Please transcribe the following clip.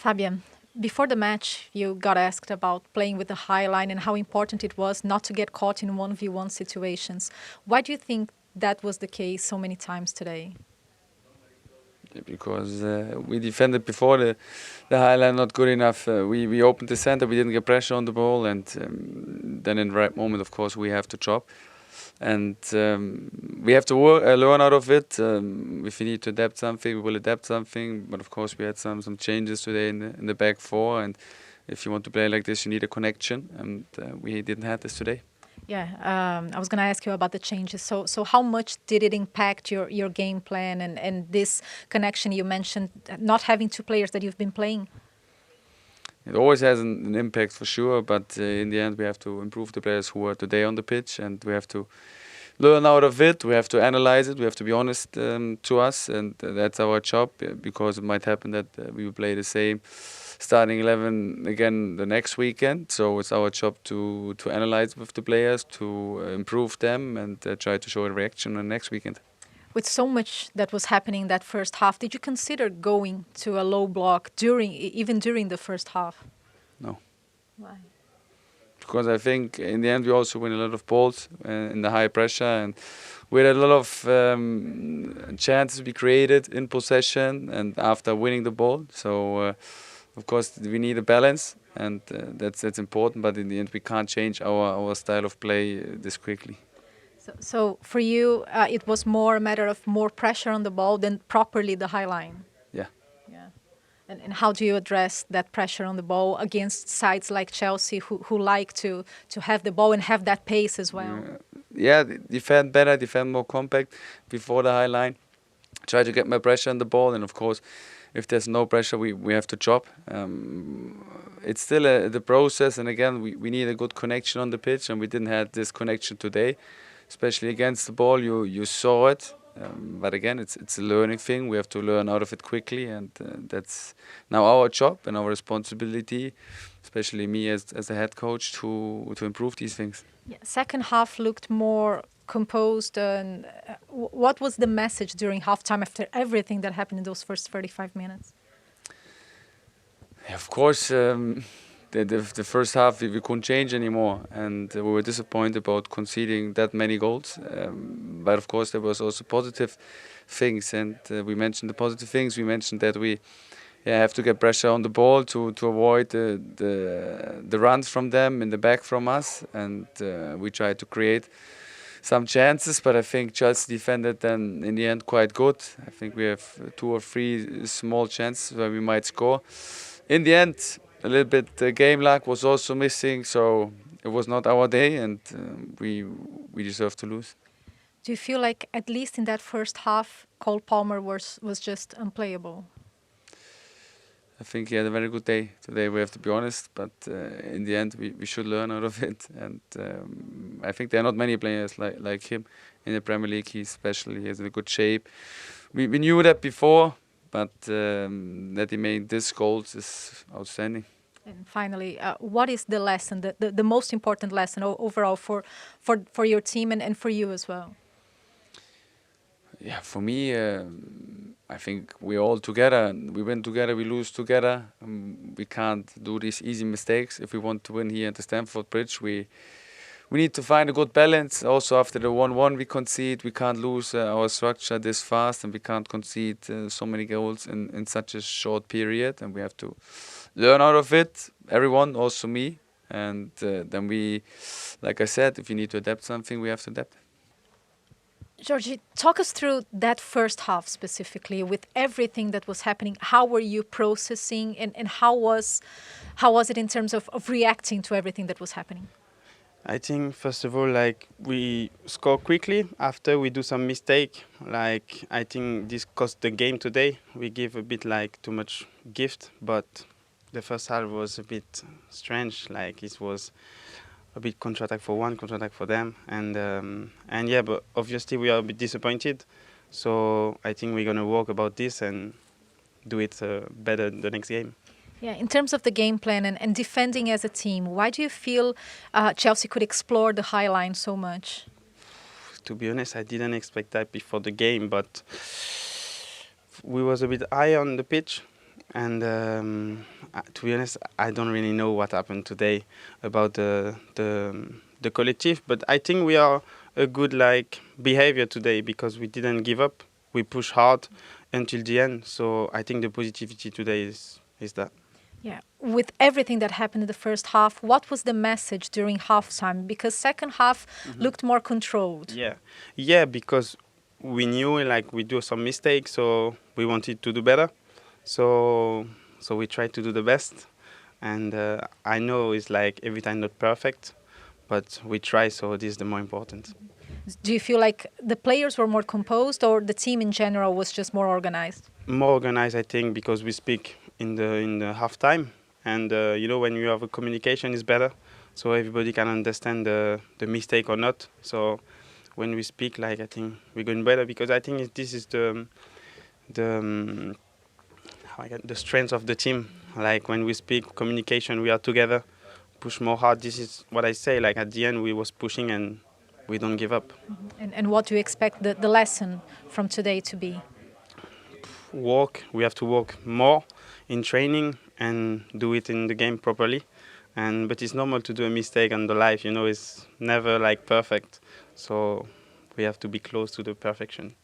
Fabian, before the match, you got asked about playing with the high line and how important it was not to get caught in 1v1 situations. Why do you think that was the case so many times today? Because we defended before the high line not good enough. We opened the center, we didn't get pressure on the ball, and then in the right moment, of course, we have to drop. And we have to learn out of it. If we need to adapt something, we will adapt something. But of course, we had some changes today in the back four. And if you want to play like this, you need a connection. And we didn't have this today. Yeah, I was going to ask you about the changes. So how much did it impact your game plan and this connection you mentioned, not having two players that you've been playing? It always has an impact for sure, but in the end we have to improve the players who are today on the pitch, and we have to learn out of it. We have to analyze it. We have to be honest to us, and that's our job, because it might happen that we will play the same starting 11 again the next weekend. So it's our job to analyze with the players, to improve them, and try to show a reaction on next weekend. With so much that was happening in that first half, did you consider going to a low block even during the first half? No. Why? Because I think in the end we also win a lot of balls in the high pressure, and we had a lot of chances we created in possession and after winning the ball. So of course we need a balance, and that's important. But in the end we can't change our style of play this quickly. So for you, it was more a matter of more pressure on the ball than properly the high line. Yeah. Yeah. And how do you address that pressure on the ball against sides like Chelsea who like to have the ball and have that pace as well? Yeah, defend better, defend more compact before the high line. Try to get more pressure on the ball, and of course, if there's no pressure, we have to drop. It's still the process, and again, we need a good connection on the pitch, and we didn't have this connection today. Especially against the ball, you saw it. But again, it's a learning thing. We have to learn out of it quickly, and that's now our job and our responsibility, especially me as the head coach, to improve these things. Yeah, second half looked more composed. And what was the message during halftime after everything that happened in those first 35 minutes? Yeah, of course. The first half we couldn't change anymore, and we were disappointed about conceding that many goals. But of course there was also positive things, and we mentioned the positive things. We mentioned that we have to get pressure on the ball to avoid the runs from them in the back from us, and we tried to create some chances. But I think Chelsea defended then in the end quite good. I think we have 2 or 3 small chances where we might score. In the end, a little bit game luck was also missing, so it was not our day, and we deserved to lose. Do you feel like at least in that first half, Cole Palmer was just unplayable? I think he had a very good day today, we have to be honest, but in the end we should learn out of it, and I think there are not many players like him in the Premier League. He is in a good shape. We knew that before, but that he made this goals is outstanding. And finally, what is the lesson, the most important lesson overall for your team and for you as well? Yeah, for me, I think we're all together. We win together, we lose together. We can't do these easy mistakes. If we want to win here at the Stamford Bridge, we need to find a good balance. Also, after the 1-1 we concede, we can't lose our structure this fast, and we can't concede so many goals in such a short period. And we have to learn out of it, everyone, also me. And then we, like I said, if you need to adapt something, we have to adapt. Georgie, talk us through that first half specifically, with everything that was happening. How were you processing, and how was it in terms of reacting to everything that was happening? I think first of all, like, we score quickly after we do some mistake. Like, I think this cost the game today. We give a bit like too much gift, but the first half was a bit strange. Like, it was a bit counter-attack for one, counter-attack for them, and yeah, but obviously we are a bit disappointed. So I think we're gonna work about this and do it better the next game. Yeah, in terms of the game plan and defending as a team, why do you feel Chelsea could explore the high line so much? To be honest, I didn't expect that before the game, but we was a bit high on the pitch, And to be honest, I don't really know what happened today about the collective, but I think we are a good like behavior today because we didn't give up. We push hard until the end. So I think the positivity today is that. Yeah. With everything that happened in the first half, what was the message during halftime? Because second half looked more controlled. Yeah, yeah, because we knew like we do some mistakes, so we wanted to do better. So so we tried to do the best, and I know it's like every time not perfect, but we try. So this is the more important. Do you feel like the players were more composed or the team in general was just more organized? More organized, I think, because we speak in the halftime, and you know when you have a communication is better, so everybody can understand the mistake or not. So when we speak, like I think we're going better because I think this is the how I get the strength of the team. Like when we speak communication, we are together, push more hard. This is what I say. Like at the end, we was pushing and we don't give up. And what do you expect the lesson from today to be? Work. We have to work more in training and do it in the game properly. And but it's normal to do a mistake on the life. You know, it's never like perfect. So we have to be close to the perfection.